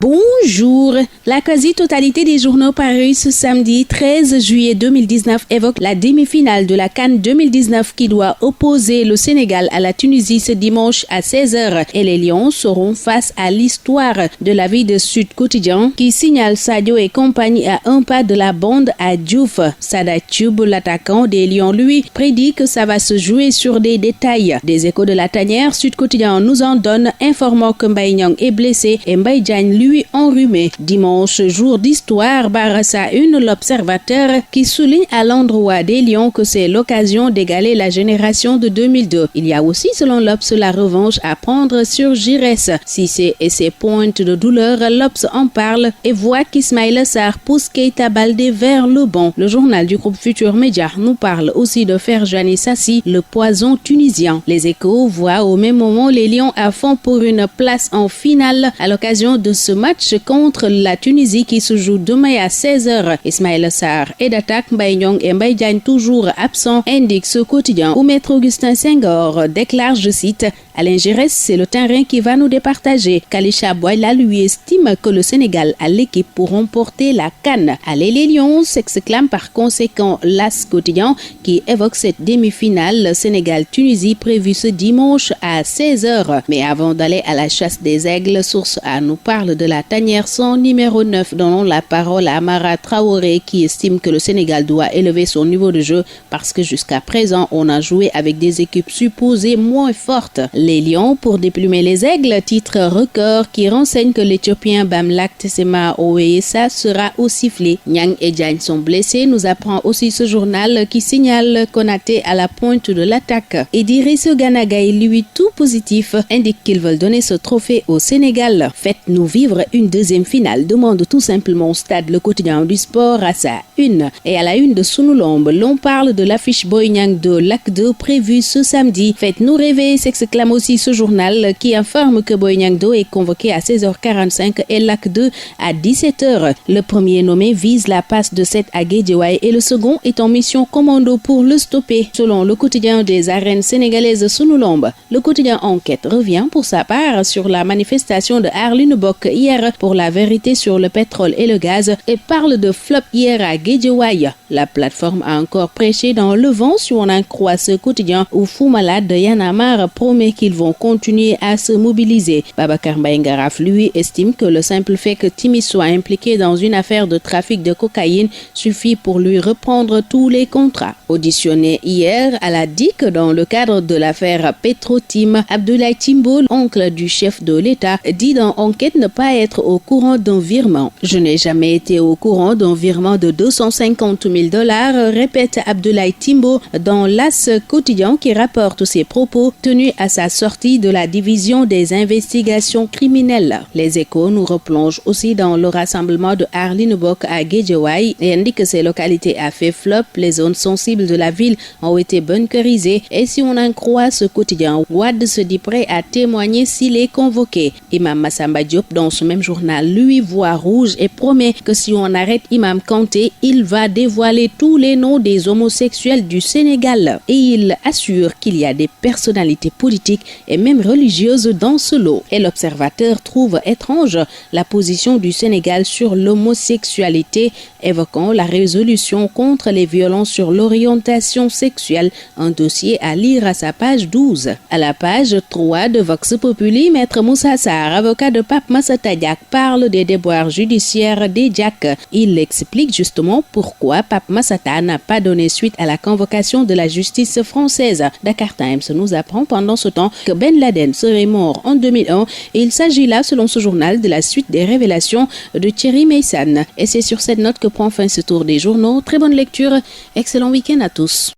Bonjour. La quasi-totalité des journaux parus ce samedi 13 juillet 2019 évoque la demi-finale de la CAN 2019 qui doit opposer le Sénégal à la Tunisie ce dimanche à 16h. Et les Lions seront face à l'histoire de la vie de Sud Quotidien qui signale Sadio et compagnie à un pas de la bande à Diouf. Sada Thioub, l'attaquant des Lions, lui, prédit que ça va se jouer sur des détails. Des Échos de la tanière, Sud Quotidien nous en donne, informant que Mbaye Niang est blessé et Mbaye Diagne, lui, enrhumé. Dimanche, jour d'histoire, Barassa une l'Observateur qui souligne à l'endroit des Lions que c'est l'occasion d'égaler la génération de 2002. Il y a aussi, selon l'Obs, la revanche à prendre sur Giresse. Cissé et ses pointes de douleur, l'Obs en parle et voit qu'Ismaïla Sarr pousse Keita Baldé vers le banc. Le journal du groupe Futur Média nous parle aussi de Ferjani Sassi, le poison tunisien. Les Échos voient au même moment les Lions à fond pour une place en finale à l'occasion de ce match contre la Tunisie qui se joue demain à 16h. Ismaïla Sarr est d'attaque, Mbaye Niang et Mbaye Diagne toujours absents, indique ce quotidien où Maître Augustin Senghor déclare, je cite, Alain Giresse, c'est le terrain qui va nous départager. Kalisha Boyla lui estime que le Sénégal a l'équipe pour remporter la CAN. Allez les Lions, s'exclame par conséquent l'As quotidien qui évoque cette demi-finale Sénégal-Tunisie prévue ce dimanche à 16h. Mais avant d'aller à la chasse des aigles, Source A nous parle de la tanière son numéro 9, donnant la parole à Amara Traoré qui estime que le Sénégal doit élever son niveau de jeu parce que jusqu'à présent on a joué avec des équipes supposées moins fortes. Les Lions pour déplumer les aigles, titre record qui renseigne que l'Éthiopien Bamlak Tessema Oweyesa sera au sifflet. Niang et Diagne sont blessés, nous apprend aussi ce journal qui signale Konaté à la pointe de l'attaque. Et Idriss Gana Gueye, lui tout positif, indique qu'ils veulent donner ce trophée au Sénégal. Faites-nous vivre une deuxième finale, demande tout simplement au Stade le quotidien du sport à sa une. Et à la une de Sunulombe, l'on parle de l'affiche Boy Niang de l'Ac 2 prévue ce samedi. Faites-nous rêver, s'exclame aussi ce journal qui informe que Boy Niang 2 est convoqué à 16h45 et l'Ac 2 à 17h. Le premier nommé vise la passe de 7 à Guédiawaye et le second est en mission commando pour le stopper. Selon le quotidien des arènes sénégalaises Sunulombe, le quotidien Enquête revient pour sa part sur la manifestation de Arline Bok hier pour la vérité sur le pétrole et le gaz et parle de flop hier à Guédiawaye. La plateforme a encore prêché dans le vent si on en croit ce quotidien où Fou Malade de Y'en a marre promet qu'ils vont continuer à se mobiliser. Babacar Mbaye Ngaraf, lui, estime que le simple fait que Timis soit impliqué dans une affaire de trafic de cocaïne suffit pour lui reprendre tous les contrats. Auditionné hier à la DIC dans le cadre de l'affaire Petro-Tim, Abdoulaye Timbo, oncle du chef de l'État, dit dans Enquête ne pas être au courant d'un virement. Je n'ai jamais été au courant d'un virement de 250 000 $, répète Abdoulaye Timbo dans l'As quotidien qui rapporte ses propos tenus à sa sortie de la division des investigations criminelles. Les Échos nous replongent aussi dans le rassemblement de Arline Bok à Guédiawaye et indique que ces localités a fait flop, les zones sensibles de la ville ont été bunkerisées et si on en croit ce quotidien, Wade se dit prêt à témoigner s'il est convoqué. Imam Massamba Diop dans ce même journal lui voit rouge et promet que si on arrête Imam Kanté, il va dévoiler tous les noms des homosexuels du Sénégal. Et il assure qu'il y a des personnalités politiques et même religieuses dans ce lot. Et l'Observateur trouve étrange la position du Sénégal sur l'homosexualité, évoquant la résolution contre les violences sur l'orientation sexuelle, un dossier à lire à sa page 12. À la page 3 de Vox Populi, Maître Moussa Sarr, avocat de Pape Massata Diack, parle des déboires judiciaires des Diack. Il explique justement pourquoi Pape Massata n'a pas donné suite à la convocation de la justice française. Dakar Times nous apprend pendant ce temps que Ben Laden serait mort en 2001 et il s'agit là, selon ce journal, de la suite des révélations de Thierry Meyssan. Et c'est sur cette note que prend fin ce tour des journaux. Très bonne lecture, excellent week-end à tous.